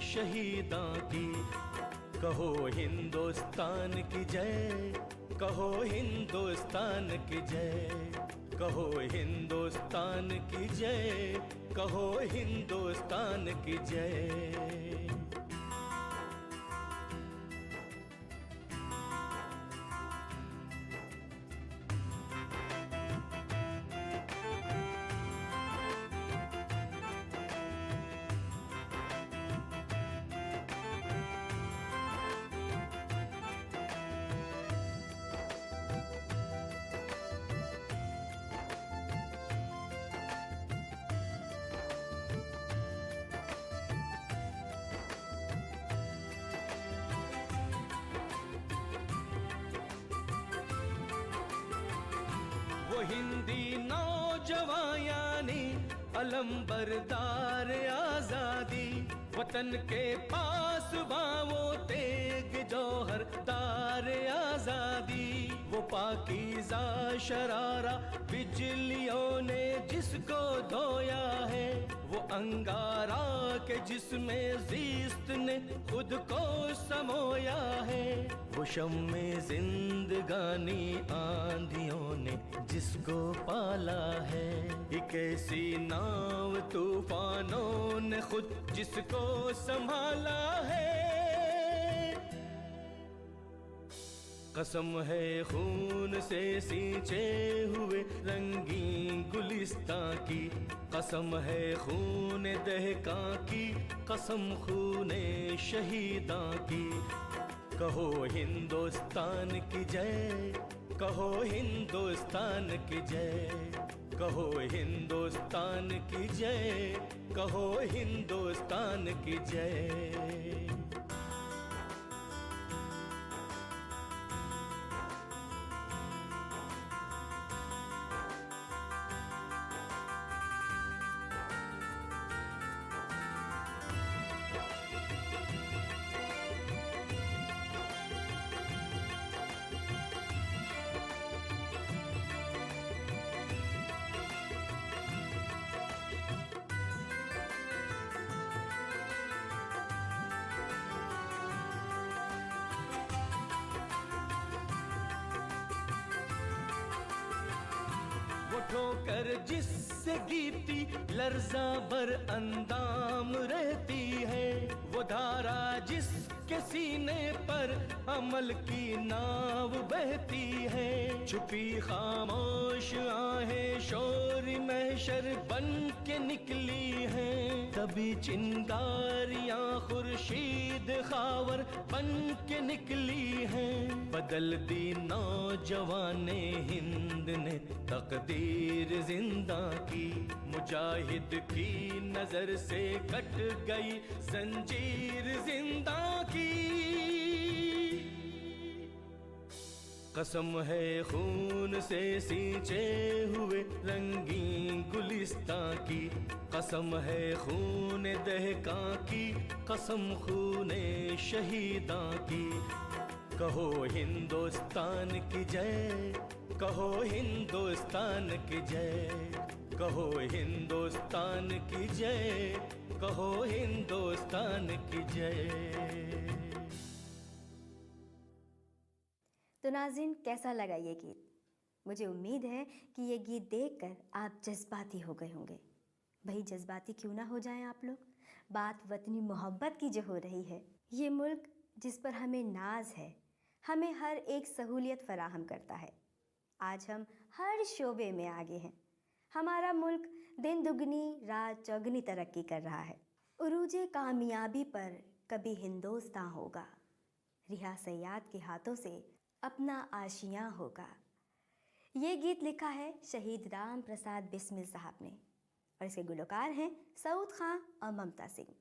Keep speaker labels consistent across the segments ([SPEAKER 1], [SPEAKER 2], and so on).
[SPEAKER 1] शहीदां की। कहो हिंदुस्तान की जय, कहो हिंदुस्तान की जय, कहो हिंदुस्तान की जय, कहो हिंदुस्तान की जय। वो हिंदी नौजवान यानी अलंबरदार आजादी, वतन के पास वो तेग जौहरदार आजादी। वो पाकीज़ा शरारा बिजलियों ने जिसको धोया है, वो अंगारा के जिसमें ज़ीस्त ने खुद को समोया है। वो शम्मे जिंदगानी आंधियों ने जिसको पाला है, एक ऐसी नाव तूफानों ने खुद जिसको संभाला है। कसम है खून से सींचे हुए रंगीन गुलिस्तां की, कसम है खून दहका की, कसम खूने शहीदां की। कहो हिंदुस्तान की जय, कहो हिंदुस्तान की जय, कहो हिंदुस्तान की जय, कहो हिंदुस्तान की जय। ठोकर जिससे गीती लर्जा बर अंदाम रहती है, वो धारा जिसके सीने पर अमल की नाव बहती है। छुपी खामोश आहें शोर महशर बन के निकली हैं, तभी चिंगारियां खुर्शीद खावर बन के निकली हैं। बदल दी नौजवाने हिंद ने तकदीर जिंदा की, मुजाहिद की नजर से कट गई जंजीर जिंदा की। कसम है खून से सींचे हुए रंगीन गुलिस्तां की, कसम है खून दहका की, कसम खूने शहीदां की। कहो हिंदुस्तान की जय, कहो हिंदुस्तान की जय, कहो हिंदुस्तान की जय, कहो हिंदुस्तान की जय।
[SPEAKER 2] तो नाज़रीन, कैसा लगा ये गीत? मुझे उम्मीद है कि ये गीत देखकर आप जज्बाती हो गए होंगे। भाई जज्बाती क्यों ना हो जाएं आप लोग। बात वतनी मोहब्बत की जो हो रही है, ये मुल्क जिस पर हमें नाज है, हमें हर एक सहूलियत फराहम करता है। आज हम हर शोबे में आगे हैं। हमारा मुल्क दिन दुगनी रात चौगनी तरक्की कर रहा है। उरूजे कामयाबी पर कभी हिंदुस्तान होगा, रिहा सयाद के हाथों से अपना आशियाँ होगा। ये गीत लिखा है शहीद राम प्रसाद बिस्मिल साहब ने और इसके गुलकार हैं सऊद खां और ममता सिंह।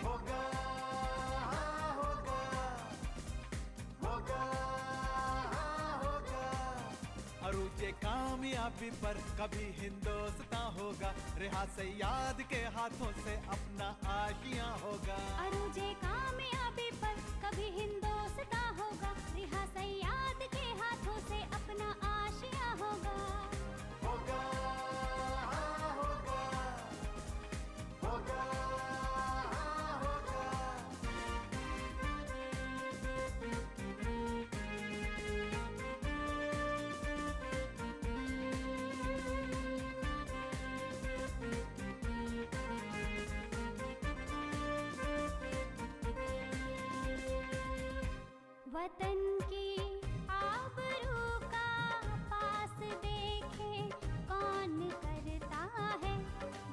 [SPEAKER 3] होगा अरुजे कामयाबी पर कभी हिंदुस्तां होगा, रिहा सयाद के हाथों से अपना आशियां होगा।
[SPEAKER 4] अरुजे कामयाबी पर कभी हिंदुस्तां होगा, रिहा सयाद के हाथों से अपना आशियां होगा।
[SPEAKER 3] होगा, हाँ होगा, होगा, हाँ होगा।
[SPEAKER 4] वतन की आबरू का पास देखे कौन करता है,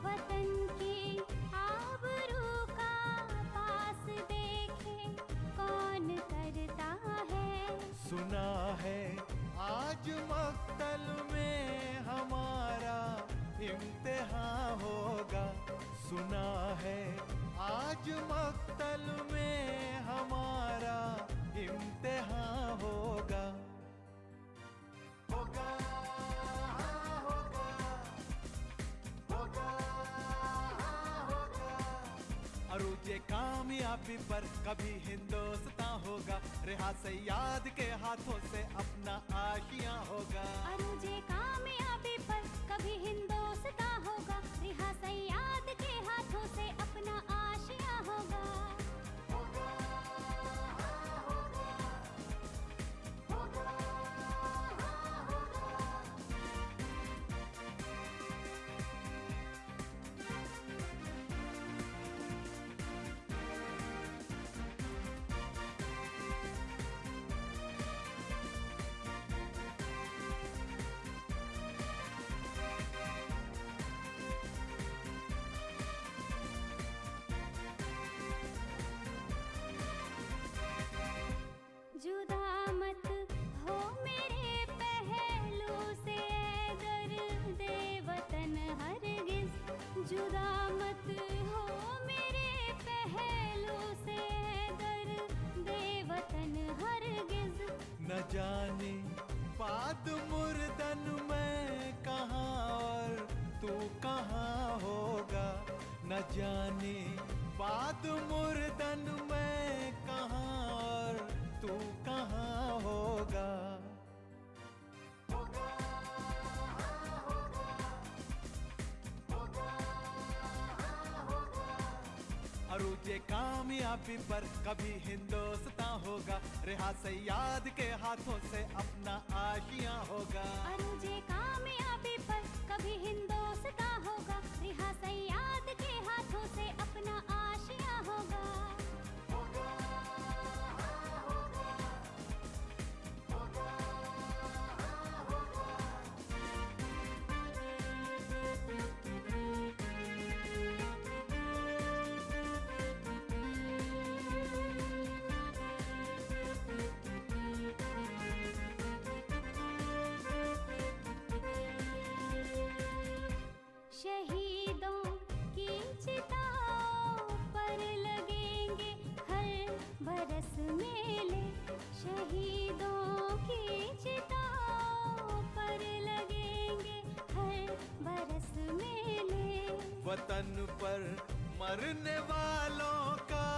[SPEAKER 4] वतन की आबरू का पास देखे कौन करता है।
[SPEAKER 3] सुना है आज मक्तल में हमारा इम्तिहान होगा, सुना है आज मक्तल में हमारा इम्तिहान होगा। होगा, हाँ होगा, होगा, हाँ होगा। अरुजे कामयाबी पर कभी हिंदुस्तां होगा, रिहा सयाद के हाथों से अपना आशियां होगा।
[SPEAKER 4] अरुजे कामयाबी पर कभी हिंदुस्तां होगा, रिहा सयाद के हाथों से अपना आशियां होगा।
[SPEAKER 3] होगा, हाँ होगा, होगा, हाँ होगा।
[SPEAKER 4] जुदा मत हो मेरे पहलू से दर्द वतन हरगिज, जुदा मत हो मेरे पहलू से दर्द वतन हरगिज।
[SPEAKER 3] न जाने बाद मुर्दन में कहाँ और तू कहाँ होगा, न जाने बाद मुर्दन में कहाँ और तू कहाँ होगा। होगा, हाँ होगा, होगा, हाँ होगा। अरुजे कामयाबी पर कभी हिंदुस्तां होगा, रिहा सयाद के हाथों से अपना आशियां होगा।
[SPEAKER 4] अरुजे कामयाबी पर कभी हिंदुस्तां होगा, रिहा सयाद के हाथों से अपना आशियां होगा।
[SPEAKER 3] होगा, हाँ होगा, होगा, हाँ होगा।
[SPEAKER 4] शहीदों की चिताओं पर लगेंगे हर बरस मेले, शहीदों की चिताओं पर लगेंगे हर बरस मेले।
[SPEAKER 3] वतन पर मरने वालों का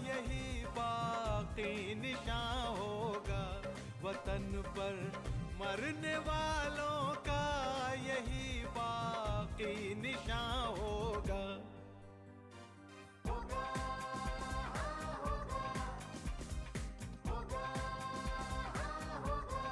[SPEAKER 3] यही बाकी निशान होगा, वतन पर मरने वालों का यही बाकी निशान होगा। होगा, हाँ होगा, होगा, हाँ होगा।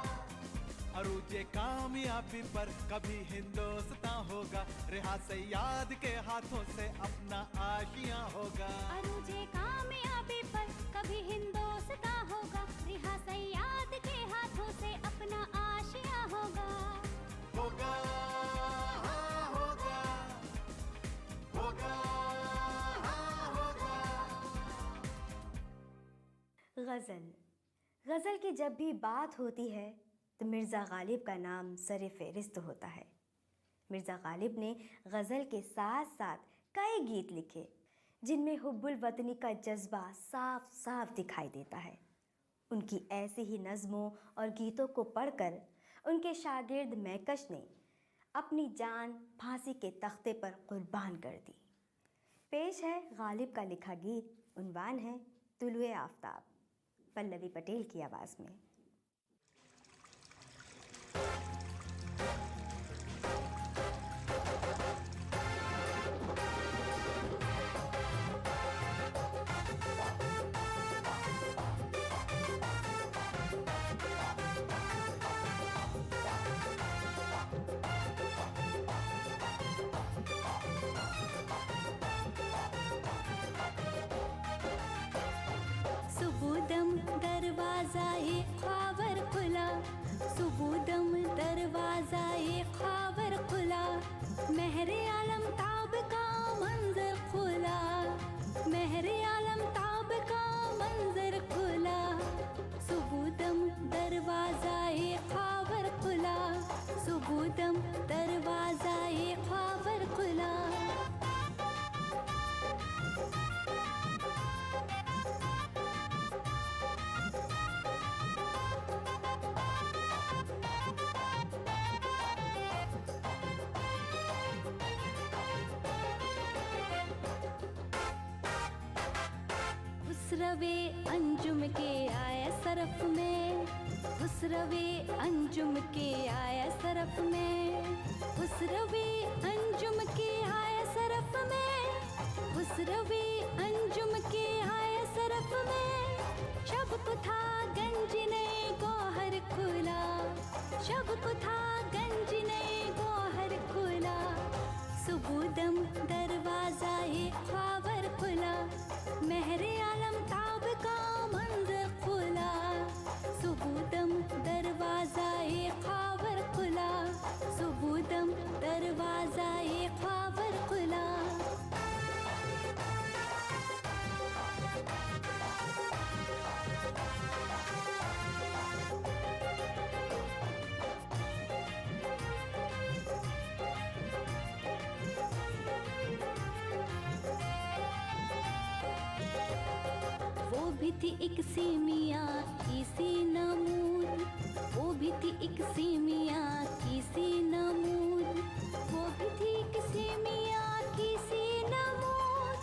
[SPEAKER 3] अरुजे कामयाबी पर कभी हिंदुस्तां होगा, रिहा सयाद के हाथों से अपना आशियां होगा।
[SPEAKER 4] अरुजे कामयाबी पर कभी हिंदुस्तां होगा, रिहा सयाद के हाथों से अपना आशियां होगा।
[SPEAKER 3] होगा, हाँ होगा, होगा, हाँ होगा।
[SPEAKER 2] गज़ल। गज़ल की जब भी बात होती है तो मिर्ज़ा गालिब का नाम सर फ़हरिस्त होता है। मिर्ज़ा गालिब ने गज़ल के साथ साथ कई गीत लिखे जिनमें हुब्बुल वतनी का जज्बा साफ साफ दिखाई देता है। उनकी ऐसे ही नज़मों और गीतों को पढ़कर उनके शागिर्द मैकश ने अपनी जान फांसी के तख्ते पर कुर्बान कर दी। पेश है गालिब का लिखा गीत, उन्वान है तुलुए आफताब, पल्लवी पटेल की आवाज़ में।
[SPEAKER 4] सुबुदम दरवाज़ा-ए ख़ाबर खुला, सुबुदम दरवाज़ा-ए ख़ाबर खुला, महरे आलम ताब का मंजर खुला, महरे आलम ताब का मंजर खुला, सुबुदम दरवाज़ा-ए ख़ाबर खुला, सुबुदम दरवाज़ा-ए ख़ाबर खुला। हुस्रवे अंजुम के आया सरफ में, हुस्रवे अंजुम के आया सरफ में, हुस्रवे अंजुम के आया सरफ में, हुस्रवे अंजुम के आया सरफ में, शब को था गंज ने गौहर खुला, शब को था गंज ने गौहर खुला, सुबुदम दरवाज़ा-ए ख़ाबर खुला, महरे आलम ताब का मंजर खुला, सुबुदम दरवाज़ा-ए ख़ाबर खुला, सुबुदम दरवाज़ा-ए ख़ाबर खुला। वो भी थी एक सीमिया की सी नमूद, वो भी थी एक सीमिया की सी नमूद, वो भी थी एक सीमिया की सी नमूद,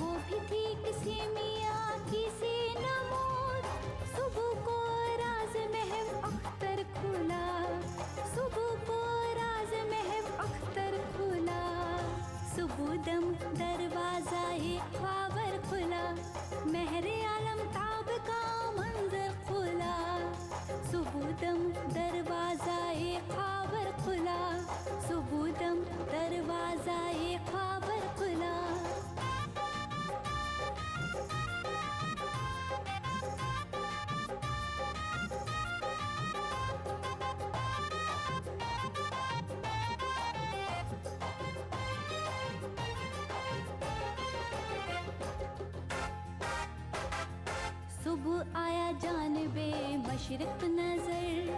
[SPEAKER 4] वो भी थी एक सीमिया की सी नमूद, सुबह को राज महब अख्तर खुला, सुबह को राज महब अख्तर खुला, सुबुदम दरवाज़ा-ए ख़ाबर खुला, महरे आलम ताब का मंजर खुला, सुबुदम दरवाज़ा-ए ख़ाबर खुला, सुबुदम दरवाज़ा-ए ख़ाबर खुला। सुबह आया जानबे मशरिक़ नज़र,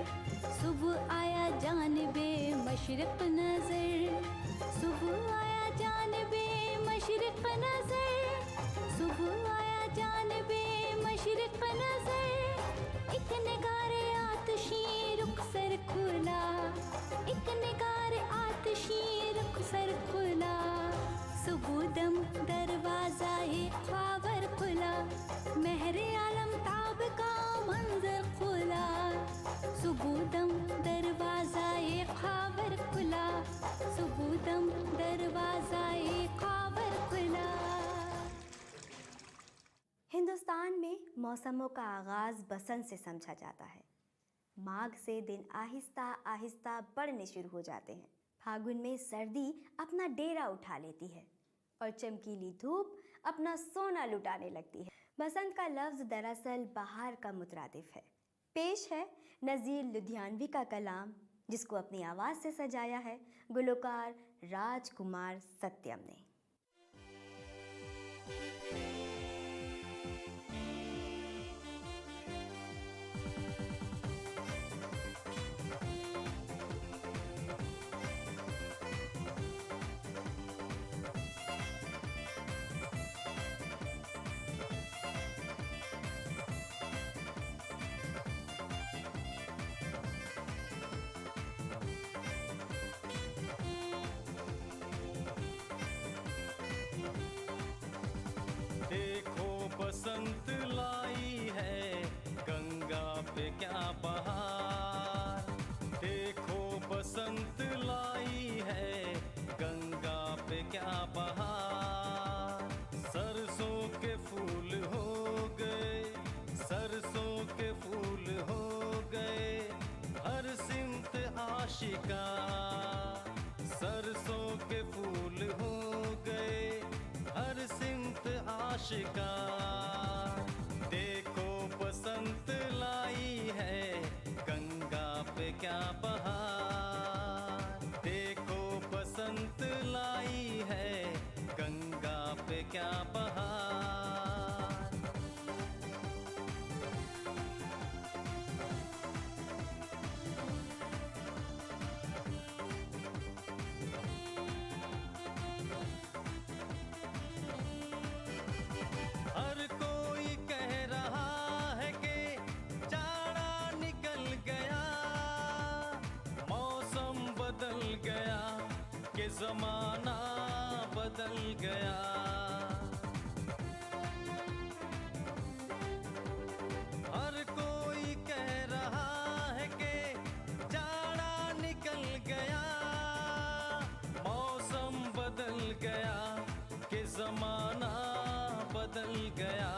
[SPEAKER 4] सुबह आया जानबे मशरिक़ नज़र, सुबह आया जानबे मशरिक़ नज़र, सुबह आया जानबे मशरिक़ नज़र, एक निगारे आतिशी रुखसर खुला, एक निगारे आतिशी रुखसर खुला, सुबुदम दरवाज़ा-ए ख़ाबर खुला, महरे आलम ताब का मंजर खुला, सुबुदम दरवाज़ा-ए ख़ाबर खुला, सुबुदम दरवाज़ा-ए ख़ाबर खुला।
[SPEAKER 2] हिंदुस्तान में मौसमों का आगाज़ बसंत से समझा जाता है। माघ से दिन आहिस्ता आहिस्ता बढ़ने शुरू हो जाते हैं। फागुन में सर्दी अपना डेरा उठा लेती है और चमकीली धूप अपना सोना लुटाने लगती है। बसंत का लफ्ज़ दरअसल बहार का मुतरादिफ है। पेश है नज़ीर लुधियानवी का कलाम, जिसको अपनी आवाज़ से सजाया है गुलकार राजकुमार सत्यम ने।
[SPEAKER 1] आशिका, सरसों के फूल हो गए हर सिमत आशिका। देखो बसंत लाई है गंगा पे क्या बहार, देखो बसंत लाई है गंगा पे क्या बहार। हर कोई कह रहा है कि जाड़ा निकल गया, मौसम बदल गया कि जमाना बदल गया। हर कोई कह रहा है कि जाड़ा निकल गया, मौसम बदल गया कि जमाना बदल गया,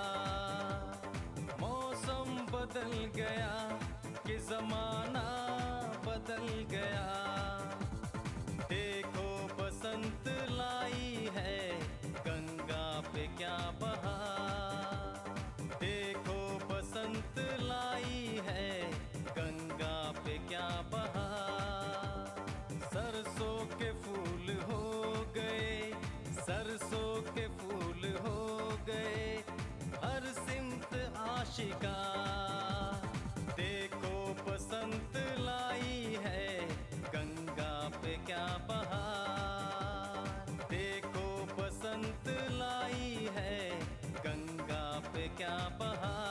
[SPEAKER 1] मौसम बदल गया कि जमाना बदल गया। देखो बसंत लाई है गंगा पे क्या बहार, देखो बसंत लाई है गंगा पे क्या बहार। सरसों के फूल हो गए, सरसों के फूल हो गए हर सिमत आशिका। देखो बसंत लाई है गंगा पे क्या बहार, देखो बसंत लाई है गंगा पे क्या बहार।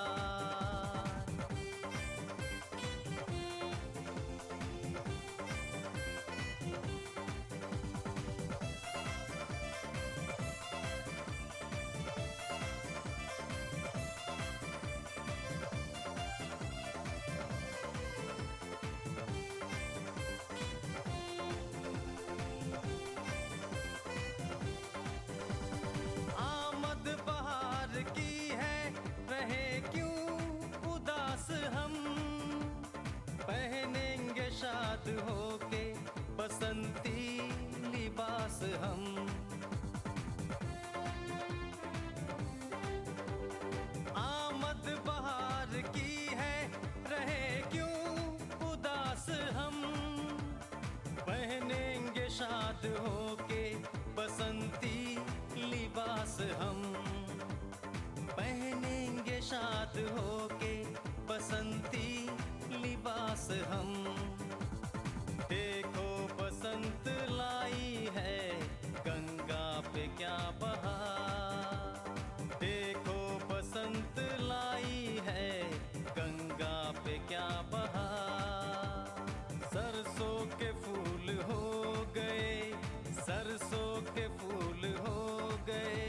[SPEAKER 1] आमद बहार की है रहे क्यों उदास हम, पहनेंगे शाद होके बसंती लिबास हम। आमद बहार की है रहे क्यों उदास हम, पहनेंगे शाद होके बसंती लिबास हम, पहनेंगे शाद होके बसंती लिबास हम। देखो बसंत लाई है गंगा पे क्या बहार, देखो बसंत लाई है गंगा पे क्या बहार। सरसों के फूल हो गए, सरसों के फूल हो गए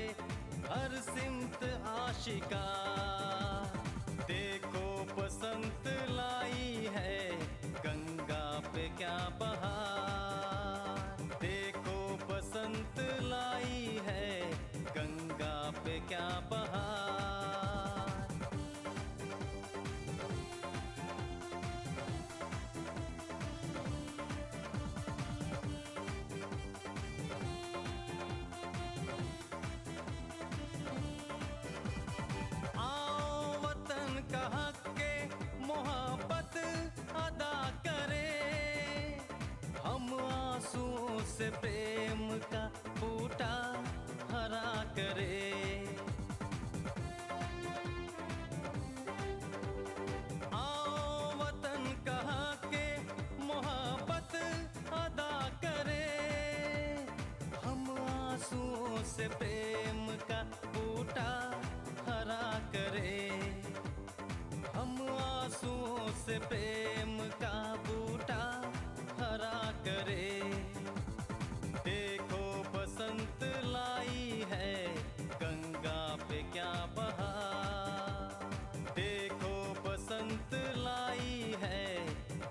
[SPEAKER 1] हर सिमत आशिका। देखो बसंत लाई है गंगा पे क्या बहार, देखो बसंत लाई है गंगा पे क्या बहार। आओ वतन का हक के मोहब्बत अदा करें, हम आंसुओं से प्रेम का बूटा हरा करें। आओ वतन का हक के मोहब्बत अदा करें, हम आंसुओं से प्रेम का बूटा हरा करें, हम आंसुओं से प्रेम का बूटा हरा करें। देखो बसंत लाई है गंगा पे क्या बहार, देखो बसंत लाई है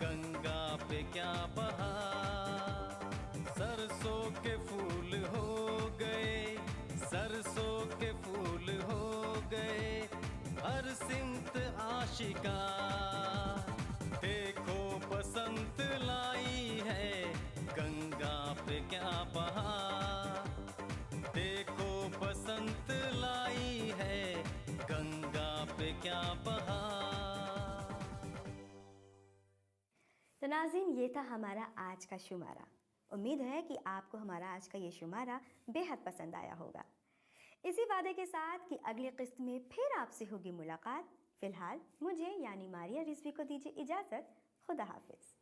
[SPEAKER 1] गंगा पे क्या बहार। सरसों के फूल हो गए, सरसों के फूल हो गए हर सिमत आशिका। देखो बसंत लाई है
[SPEAKER 2] नाज़रीन, ये था हमारा आज का शुमारा। उम्मीद है कि आपको हमारा आज का ये शुमारा बेहद पसंद आया होगा। इसी वादे के साथ कि अगली किस्त में फिर आपसे होगी मुलाकात, फिलहाल मुझे यानी मारिया रिजवी को दीजिए इजाज़त। खुदा हाफिज़।